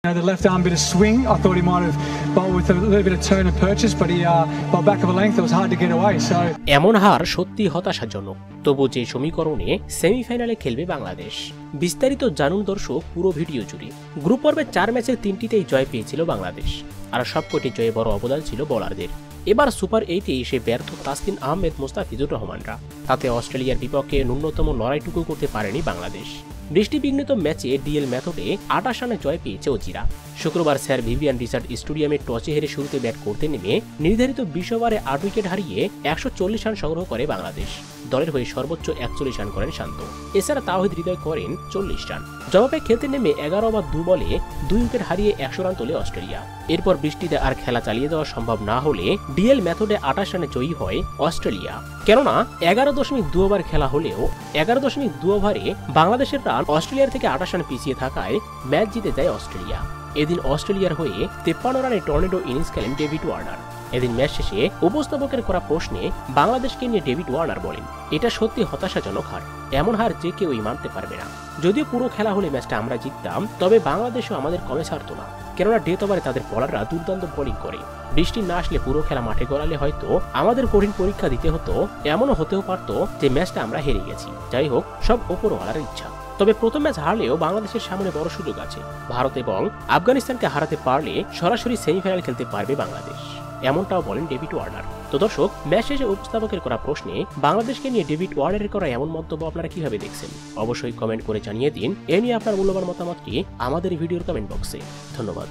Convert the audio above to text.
The left arm bit of swing, I thought he might have bowled with a little bit of turn and purchase, but he bowled back of a length. It was hard to get away. So এমন হার সত্যি হতাশাজনক। তবু যে সমীকরণে সেমিফাইনালে খেলবে বাংলাদেশ, বিস্তারিত জানুন দর্শক পুরো ভিডিও জুড়ে। গ্রুপ পর্বে 4 ম্যাচের 3টিতেই জয় পেয়েছিল বাংলাদেশ, আর সবকটি জয়ে বড় অবদান ছিল বোলারদের। এবার সুপার 8-এ এসে ব্যর্থ তাসকিন আহমেদ, মুস্তাফিজুর রহমানরা। তাতে অস্ট্রেলিয়ার বিপক্ষে ন্যূনতম লড়াইটুকু করতে পারেনি বাংলাদেশ। বৃষ্টিবিঘ্নিত ম্যাচে ডিএল মেথডে 28 রানে জয় পেয়েছে অজিরা। শুক্রবার স্যার ভিভিয়ান রিচার্ড স্টেডিয়ামে টসে হেরে শুরুতে ব্যাট করতে নেমে নির্ধারিত 20 ওভারে 8 উইকেট হারিয়ে 140 রান সংগ্রহ করে বাংলাদেশ। দলের হয়ে সর্বোচ্চ 41 রান করেন শান্ত। এছাড়া তাওহিদ হৃদয় করেন 40 রান। জবাবে খেলতে নেমে 11 ওভার 2 বলে 2 উইকেট হারিয়ে 100 রান তোলে অস্ট্রেলিয়া। এরপর বৃষ্টিতে আর খেলা চালিয়ে দেওয়া সম্ভব না হলে ডিএল মেথডে 28 রানে জয়ী হয় অস্ট্রেলিয়া। কেননা 11.2 ওভার খেলা হলেও 11.2 ওভারে বাংলাদেশের রান অস্ট্রেলিয়ার থেকে 28 রান পিছিয়ে থাকায় ম্যাচ জিতে যায় অস্ট্রেলিয়া। এদিন অস্ট্রেলিয়ার হয়ে 53 রানে টর্নেডো ইনিংস খেলেন ডেভিড ওয়ার্নার। এদিন ম্যাচ শেষে উপস্থাপকের করা প্রশ্নে বাংলাদেশকে নিয়ে ডেভিড ওয়ার্নার বলেন, এটা সত্যি হতাশাজনক হার। এমন হার যে কেউই মানতে পারবে না। যদিও পুরো খেলা হলে ম্যাচটা আমরা জিততাম, তবে বাংলাদেশও আমাদের কমে ছাড়তো না। কেননা ডেথ ওভারে তাদের বোলাররা দুর্দান্ত বোলিং করে। বৃষ্টি না আসলে পুরো খেলা মাঠে গড়ালে হয়তো আমাদের কঠিন পরীক্ষা দিতে হতো। এমনও হতেও পারতো যে ম্যাচটা আমরা হেরে গেছি। যাই হোক, সব ওপরওয়ালার ইচ্ছা। তবে প্রথম ম্যাচ হারলেও বাংলাদেশের সামনে বড় সুযোগ আছে। ভারত এবং আফগানিস্তানকে হারাতে পারলে সরাসরি সেমিফাইনাল খেলতে পারবে বাংলাদেশ, এমনটাও বলেন ডেভিড ওয়ার্নার। তো দর্শক, ম্যাচ শেষে উপস্থাপকের করা প্রশ্নে বাংলাদেশকে নিয়ে ডেভিড ওয়ার্নারের করা এমন মন্তব্য আপনারা কিভাবে দেখছেন অবশ্যই কমেন্ট করে জানিয়ে দিন। এ নিয়ে আপনার মূল্যবান মতামতটি আমাদের ভিডিওর কমেন্ট বক্সে। ধন্যবাদ।